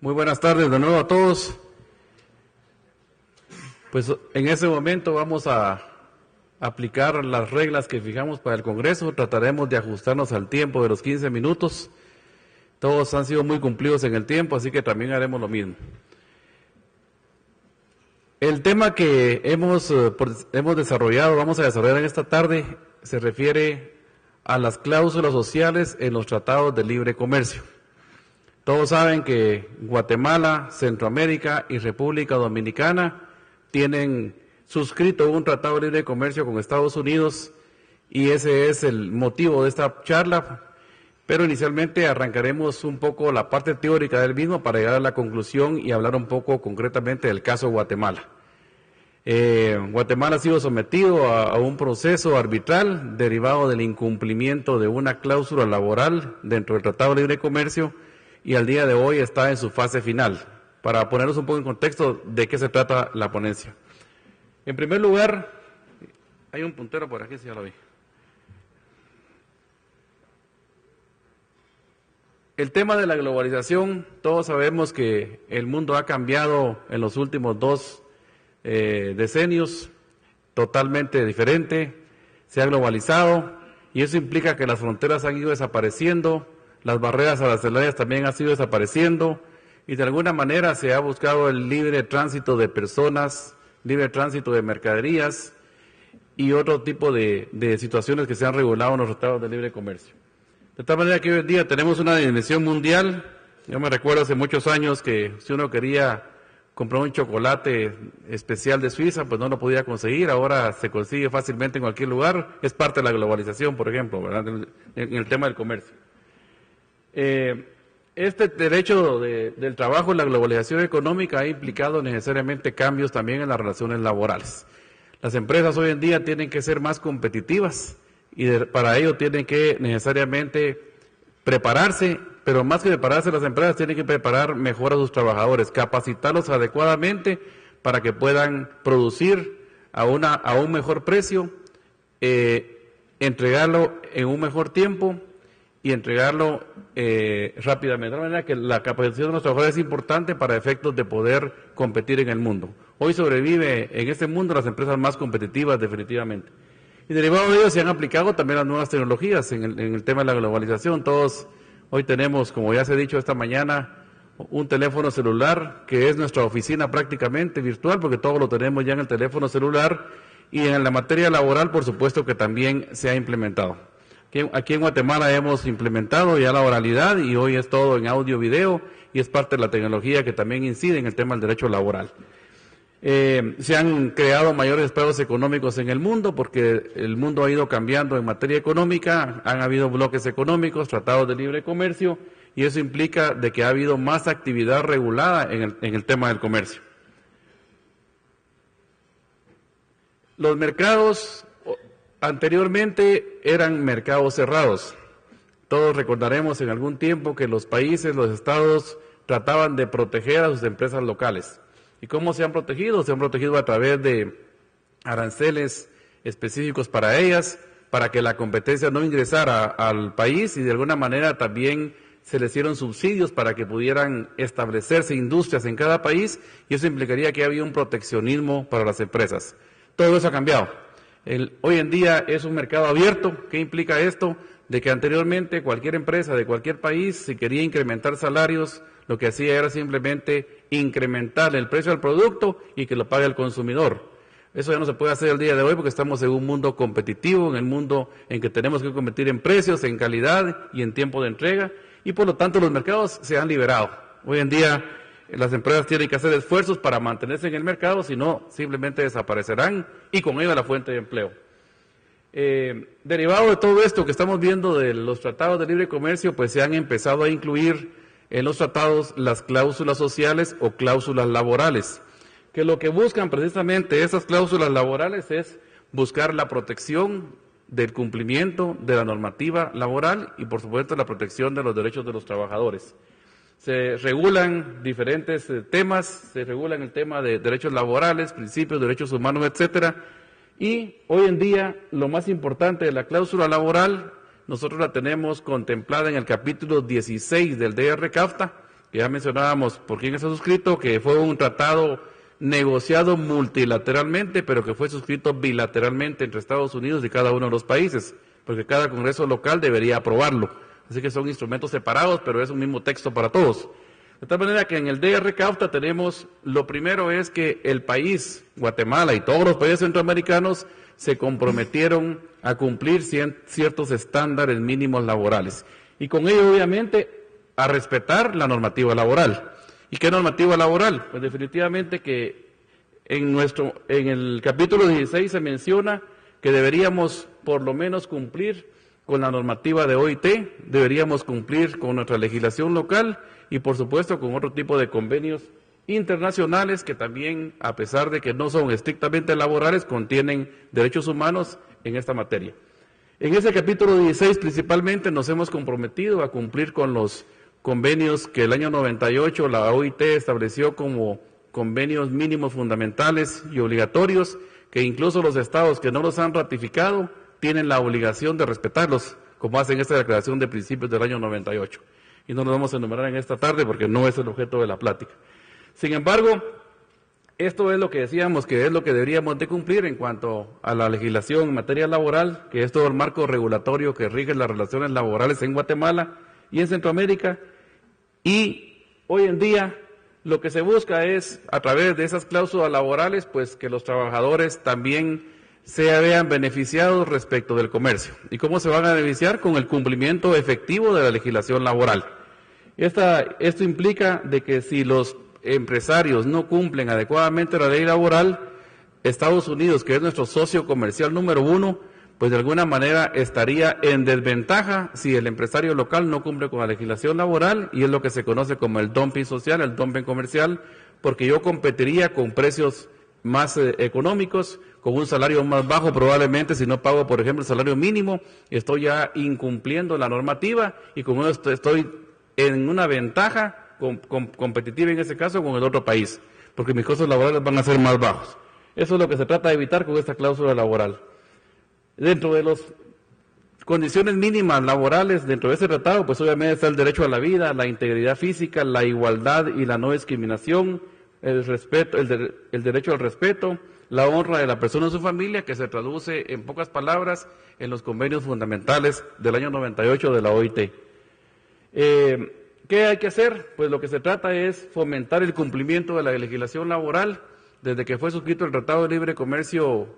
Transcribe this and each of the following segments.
Muy buenas tardes de nuevo a todos. Pues en ese momento vamos a aplicar las reglas que fijamos para el Congreso. Trataremos de ajustarnos al tiempo de los 15 minutos. Todos han sido muy cumplidos en el tiempo, así que también haremos lo mismo. El tema que hemos desarrollado, vamos a desarrollar en esta tarde, se refiere a las cláusulas sociales en los tratados de libre comercio. Todos saben que Guatemala, Centroamérica y República Dominicana tienen suscrito un tratado de libre comercio con Estados Unidos y ese es el motivo de esta charla, pero inicialmente arrancaremos un poco la parte teórica del mismo para llegar a la conclusión y hablar un poco concretamente del caso Guatemala. Guatemala ha sido sometido a un proceso arbitral derivado del incumplimiento de una cláusula laboral dentro del Tratado de Libre Comercio y al día de hoy está en su fase final. Para ponernos un poco en contexto de qué se trata la ponencia. En primer lugar, hay un puntero por aquí, si ya lo vi. El tema de la globalización, todos sabemos que el mundo ha cambiado en los últimos dos decenios, totalmente diferente, se ha globalizado y eso implica que las fronteras han ido desapareciendo, las barreras arancelarias también han ido desapareciendo y de alguna manera se ha buscado el libre tránsito de personas, libre tránsito de mercaderías y otro tipo de situaciones que se han regulado en los tratados de libre comercio. De tal manera que hoy en día tenemos una dimensión mundial. Yo me recuerdo hace muchos años que si uno quería comprar un chocolate especial de Suiza, pues no lo podía conseguir, ahora se consigue fácilmente en cualquier lugar, es parte de la globalización, por ejemplo, ¿verdad? En el tema del comercio. Este derecho del trabajo en la globalización económica ha implicado necesariamente cambios también en las relaciones laborales. Las empresas hoy en día tienen que ser más competitivas y para ello tienen que necesariamente prepararse, pero más que prepararse las empresas tienen que preparar mejor a sus trabajadores, capacitarlos adecuadamente para que puedan producir a un mejor precio, entregarlo en un mejor tiempo y entregarlo rápidamente. De manera que la capacitación de los trabajadores es importante para efectos de poder competir en el mundo. Hoy sobrevive en este mundo las empresas más competitivas definitivamente. Y derivado de ello se han aplicado también las nuevas tecnologías en el tema de la globalización. Todos hoy tenemos, como ya se ha dicho esta mañana, un teléfono celular que es nuestra oficina prácticamente virtual porque todo lo tenemos ya en el teléfono celular y en la materia laboral por supuesto que también se ha implementado. Aquí en Guatemala hemos implementado ya la oralidad y hoy es todo en audio video y es parte de la tecnología que también incide en el tema del derecho laboral. Se han creado mayores espacios económicos en el mundo porque el mundo ha ido cambiando en materia económica, han habido bloques económicos, tratados de libre comercio y eso implica de que ha habido más actividad regulada en el tema del comercio. Los mercados anteriormente eran mercados cerrados. Todos recordaremos en algún tiempo que los países, los estados, trataban de proteger a sus empresas locales. ¿Y cómo se han protegido? Se han protegido a través de aranceles específicos para ellas, para que la competencia no ingresara al país y de alguna manera también se les dieron subsidios para que pudieran establecerse industrias en cada país y eso implicaría que había un proteccionismo para las empresas. Todo eso ha cambiado. Hoy en día es un mercado abierto. ¿Qué implica esto? De que anteriormente cualquier empresa de cualquier país, si quería incrementar salarios, lo que hacía era simplemente incrementar el precio del producto y que lo pague el consumidor. Eso ya no se puede hacer el día de hoy porque estamos en un mundo competitivo, en el mundo en que tenemos que competir en precios, en calidad y en tiempo de entrega y por lo tanto los mercados se han liberado. Hoy en día las empresas tienen que hacer esfuerzos para mantenerse en el mercado, si no simplemente desaparecerán y con ello la fuente de empleo. Derivado de todo esto que estamos viendo de los tratados de libre comercio, pues se han empezado a incluir en los tratados las cláusulas sociales o cláusulas laborales, que lo que buscan precisamente esas cláusulas laborales es buscar la protección del cumplimiento de la normativa laboral y por supuesto la protección de los derechos de los trabajadores. Se regulan diferentes temas, se regulan el tema de derechos laborales, principios, derechos humanos, etcétera. Y hoy en día lo más importante de la cláusula laboral, nosotros la tenemos contemplada en el capítulo 16 del DR-CAFTA, ya mencionábamos por quién está suscrito, que fue un tratado negociado multilateralmente, pero que fue suscrito bilateralmente entre Estados Unidos y cada uno de los países, porque cada Congreso local debería aprobarlo. Así que son instrumentos separados, pero es un mismo texto para todos. De tal manera que en el DR CAFTA tenemos, lo primero es que el país, Guatemala y todos los países centroamericanos, se comprometieron a cumplir ciertos estándares mínimos laborales. Y con ello, obviamente, a respetar la normativa laboral. ¿Y qué normativa laboral? Pues definitivamente que en el capítulo 16 se menciona que deberíamos por lo menos cumplir con la normativa de OIT, deberíamos cumplir con nuestra legislación local y por supuesto con otro tipo de convenios internacionales que también, a pesar de que no son estrictamente laborales, contienen derechos humanos en esta materia. En ese capítulo 16 principalmente nos hemos comprometido a cumplir con los convenios que el año 98 la OIT estableció como convenios mínimos fundamentales y obligatorios, que incluso los estados que no los han ratificado tienen la obligación de respetarlos, como hacen esta declaración de principios del año 98. Y no nos vamos a enumerar en esta tarde porque no es el objeto de la plática. Sin embargo, esto es lo que decíamos que es lo que deberíamos de cumplir en cuanto a la legislación en materia laboral, que es todo el marco regulatorio que rige las relaciones laborales en Guatemala y en Centroamérica. Y hoy en día lo que se busca es, a través de esas cláusulas laborales, pues que los trabajadores también se vean beneficiados respecto del comercio. ¿Y cómo se van a beneficiar? Con el cumplimiento efectivo de la legislación laboral. Esto implica de que si los empresarios no cumplen adecuadamente la ley laboral, Estados Unidos, que es nuestro socio comercial número 1, pues de alguna manera estaría en desventaja si el empresario local no cumple con la legislación laboral, y es lo que se conoce como el dumping social, el dumping comercial, porque yo competiría con precios más económicos, con un salario más bajo probablemente. Si no pago, por ejemplo, el salario mínimo, estoy ya incumpliendo la normativa y con eso estoy en una ventaja competitiva en ese caso con el otro país, porque mis costos laborales van a ser más bajos. Eso es lo que se trata de evitar con esta cláusula laboral. Dentro de las condiciones mínimas laborales, dentro de ese tratado, pues obviamente está el derecho a la vida, la integridad física, la igualdad y la no discriminación, el respeto, el derecho al respeto, la honra de la persona y su familia, que se traduce en pocas palabras en los convenios fundamentales del año 98 de la OIT. ¿Qué hay que hacer? Pues lo que se trata es fomentar el cumplimiento de la legislación laboral. Desde que fue suscrito el Tratado de Libre Comercio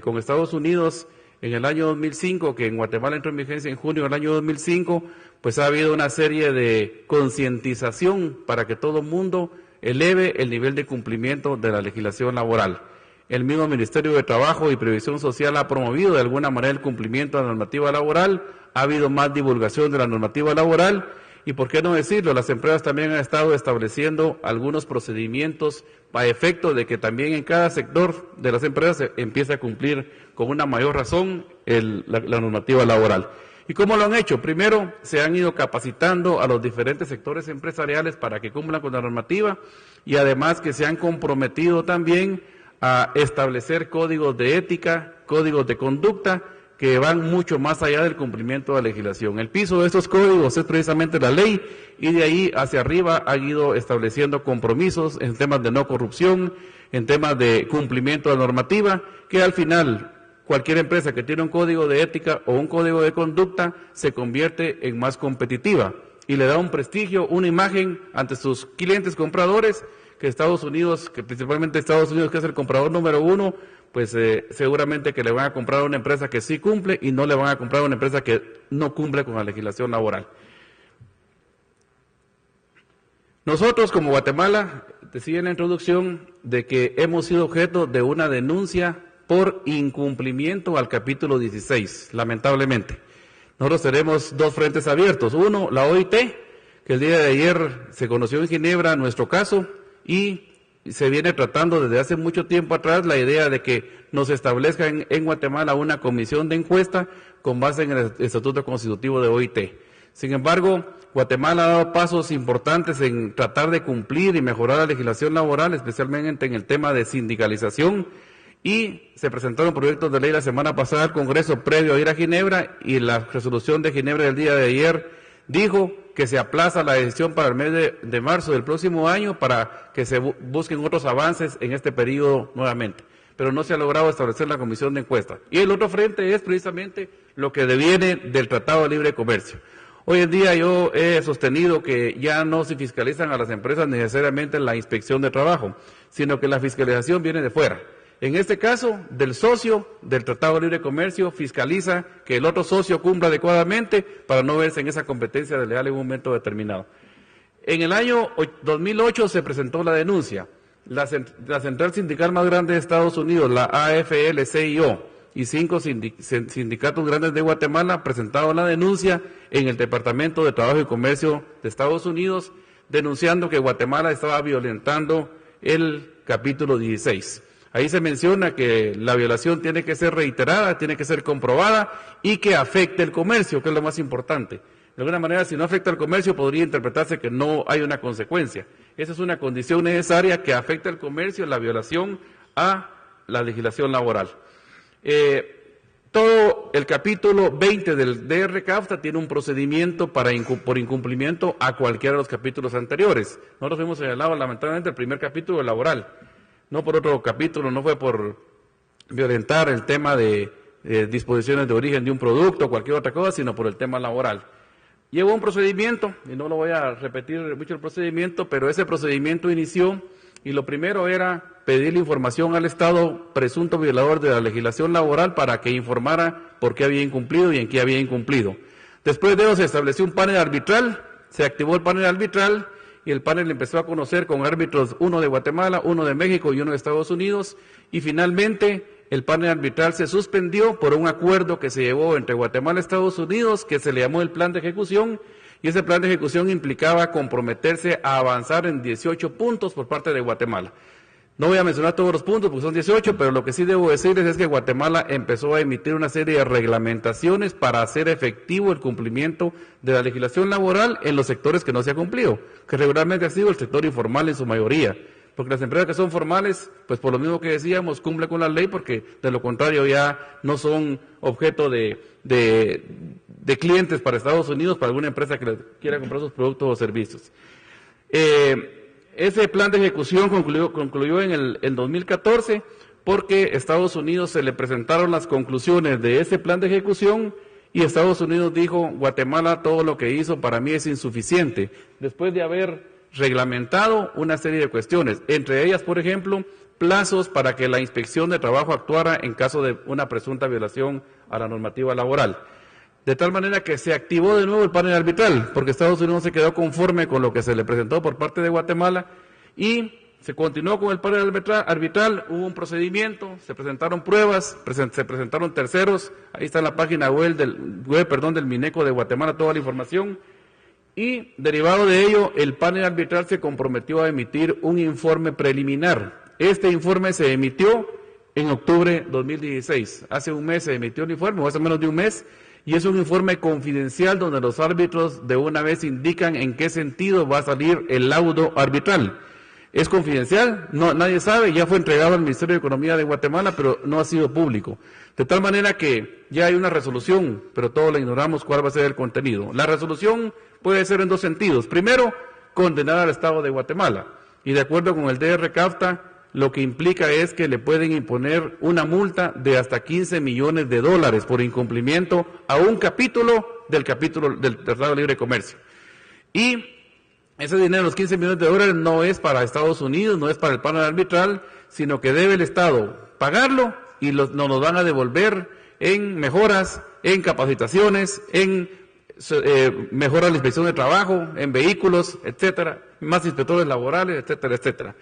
con Estados Unidos en el año 2005, que en Guatemala entró en vigencia en junio del año 2005, pues ha habido una serie de concientización para que todo el mundo eleve el nivel de cumplimiento de la legislación laboral. El mismo Ministerio de Trabajo y Previsión Social ha promovido de alguna manera el cumplimiento de la normativa laboral, ha habido más divulgación de la normativa laboral y, por qué no decirlo, las empresas también han estado estableciendo algunos procedimientos a efecto de que también en cada sector de las empresas se empiece a cumplir con una mayor razón la normativa laboral. ¿Y cómo lo han hecho? Primero, se han ido capacitando a los diferentes sectores empresariales para que cumplan con la normativa y además que se han comprometido también a establecer códigos de ética, códigos de conducta que van mucho más allá del cumplimiento de la legislación. El piso de estos códigos es precisamente la ley y de ahí hacia arriba han ido estableciendo compromisos en temas de no corrupción, en temas de cumplimiento de la normativa, que al final cualquier empresa que tiene un código de ética o un código de conducta se convierte en más competitiva y le da un prestigio, una imagen ante sus clientes compradores, que Estados Unidos, que principalmente Estados Unidos, que es el comprador número 1, pues seguramente que le van a comprar a una empresa que sí cumple y no le van a comprar a una empresa que no cumple con la legislación laboral. Nosotros como Guatemala, decía en la introducción, de que hemos sido objeto de una denuncia por incumplimiento al capítulo 16, lamentablemente. Nosotros tenemos dos frentes abiertos. Uno, la OIT, que el día de ayer se conoció en Ginebra nuestro caso y se viene tratando desde hace mucho tiempo atrás la idea de que nos establezca en Guatemala una comisión de encuesta con base en el Estatuto Constitutivo de OIT. Sin embargo, Guatemala ha dado pasos importantes en tratar de cumplir y mejorar la legislación laboral, especialmente en el tema de sindicalización, y se presentaron proyectos de ley la semana pasada al Congreso previo a ir a Ginebra, y la resolución de Ginebra del día de ayer dijo que se aplaza la decisión para el mes de marzo del próximo año para que se busquen otros avances en este periodo nuevamente. Pero no se ha logrado establecer la comisión de encuesta. Y el otro frente es precisamente lo que deviene del Tratado de Libre Comercio. Hoy en día yo he sostenido que ya no se fiscalizan a las empresas necesariamente la inspección de trabajo, sino que la fiscalización viene de fuera. En este caso, del socio del Tratado de Libre Comercio fiscaliza que el otro socio cumpla adecuadamente para no verse en esa competencia desleal en un momento determinado. En el año 2008 se presentó la denuncia. La central sindical más grande de Estados Unidos, la AFL-CIO, y 5 sindicatos grandes de Guatemala presentaron la denuncia en el Departamento de Trabajo y Comercio de Estados Unidos, denunciando que Guatemala estaba violentando el capítulo 16. Ahí se menciona que la violación tiene que ser reiterada, tiene que ser comprobada y que afecte el comercio, que es lo más importante. De alguna manera, si no afecta al comercio, podría interpretarse que no hay una consecuencia. Esa es una condición necesaria que afecta al comercio, la violación a la legislación laboral. Todo el capítulo 20 del DR-CAFTA tiene un procedimiento por incumplimiento a cualquiera de los capítulos anteriores. Nosotros hemos señalado lamentablemente el primer capítulo laboral, no por otro capítulo, no fue por violentar el tema de disposiciones de origen de un producto o cualquier otra cosa, sino por el tema laboral. Llevó un procedimiento, y no lo voy a repetir mucho el procedimiento, pero ese procedimiento inició y lo primero era pedirle información al Estado presunto violador de la legislación laboral para que informara por qué había incumplido y en qué había incumplido. Después de eso se estableció un panel arbitral, se activó el panel arbitral y el panel empezó a conocer con árbitros, uno de Guatemala, uno de México y uno de Estados Unidos, y finalmente el panel arbitral se suspendió por un acuerdo que se llevó entre Guatemala y Estados Unidos, que se le llamó el plan de ejecución, y ese plan de ejecución implicaba comprometerse a avanzar en 18 puntos por parte de Guatemala. No voy a mencionar todos los puntos porque son 18, pero lo que sí debo decirles es que Guatemala empezó a emitir una serie de reglamentaciones para hacer efectivo el cumplimiento de la legislación laboral en los sectores que no se ha cumplido, que regularmente ha sido el sector informal en su mayoría. Porque las empresas que son formales, pues por lo mismo que decíamos, cumplen con la ley, porque de lo contrario ya no son objeto de clientes para Estados Unidos, para alguna empresa que quiera comprar sus productos o servicios. Ese plan de ejecución concluyó en el 2014, porque Estados Unidos se le presentaron las conclusiones de ese plan de ejecución y Estados Unidos dijo, Guatemala todo lo que hizo para mí es insuficiente, después de haber reglamentado una serie de cuestiones, entre ellas, por ejemplo, plazos para que la inspección de trabajo actuara en caso de una presunta violación a la normativa laboral. De tal manera que se activó de nuevo el panel arbitral, porque Estados Unidos se quedó conforme con lo que se le presentó por parte de Guatemala y se continuó con el panel arbitral, hubo un procedimiento, se presentaron pruebas, se presentaron terceros, ahí está en la página web del Mineco de Guatemala toda la información. Y derivado de ello, el panel arbitral se comprometió a emitir un informe preliminar. Este informe se emitió en octubre de 2016. Hace un mes se emitió el informe, o hace menos de un mes, y es un informe confidencial donde los árbitros de una vez indican en qué sentido va a salir el laudo arbitral. Es confidencial, nadie sabe, ya fue entregado al Ministerio de Economía de Guatemala, pero no ha sido público. De tal manera que ya hay una resolución, pero todos la ignoramos cuál va a ser el contenido. La resolución puede ser en dos sentidos. Primero, condenar al Estado de Guatemala. Y de acuerdo con el DR-CAFTA, lo que implica es que le pueden imponer una multa de hasta $15 millones por incumplimiento a un capítulo del Tratado de Libre Comercio. Y ese dinero, los $15 millones, no es para Estados Unidos, no es para el panel arbitral, sino que debe el Estado pagarlo y nos lo van a devolver en mejoras, en capacitaciones, en mejora la inspección de trabajo, en vehículos, etcétera, más inspectores laborales, etcétera, etcétera.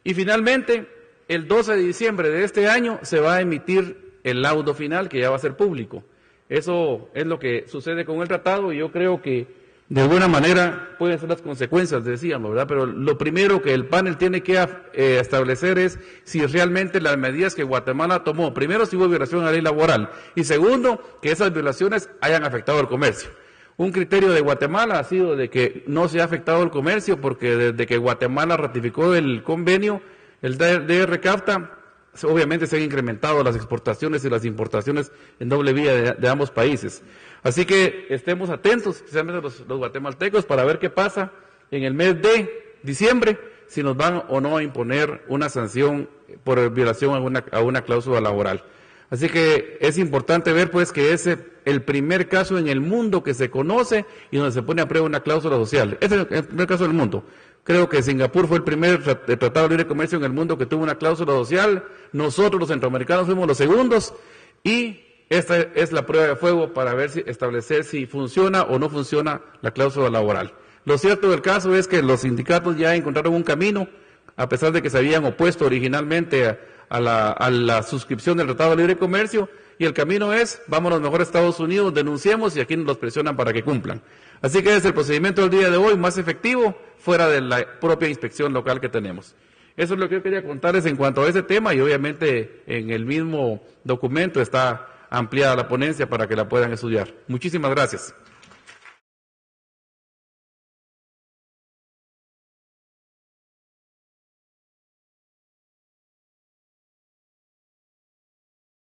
Y finalmente, el 12 de diciembre de este año se va a emitir el laudo final que ya va a ser público. Eso es lo que sucede con el tratado y yo creo que de alguna manera pueden ser las consecuencias, decíamos, ¿verdad? Pero lo primero que el panel tiene que establecer es si realmente las medidas que Guatemala tomó, primero si hubo violación a la ley laboral y segundo, que esas violaciones hayan afectado al comercio. Un criterio de Guatemala ha sido de que no se ha afectado el comercio porque desde que Guatemala ratificó el convenio, el DR-CAFTA, obviamente se han incrementado las exportaciones y las importaciones en doble vía de ambos países. Así que estemos atentos, especialmente los guatemaltecos, para ver qué pasa en el mes de diciembre, si nos van o no a imponer una sanción por violación a una cláusula laboral. Así que es importante ver pues que es el primer caso en el mundo que se conoce y donde se pone a prueba una cláusula social. Ese es el primer caso del mundo. Creo que Singapur fue el primer tratado de libre comercio en el mundo que tuvo una cláusula social. Nosotros los centroamericanos fuimos los segundos y esta es la prueba de fuego para establecer si funciona o no funciona la cláusula laboral. Lo cierto del caso es que los sindicatos ya encontraron un camino, a pesar de que se habían opuesto originalmente a la suscripción del Tratado de Libre Comercio, y el camino es, vámonos mejor a Estados Unidos, denunciemos y aquí nos los presionan para que cumplan. Así que es el procedimiento del día de hoy más efectivo, fuera de la propia inspección local que tenemos. Eso es lo que yo quería contarles en cuanto a ese tema, y obviamente en el mismo documento está ampliada la ponencia para que la puedan estudiar. Muchísimas gracias.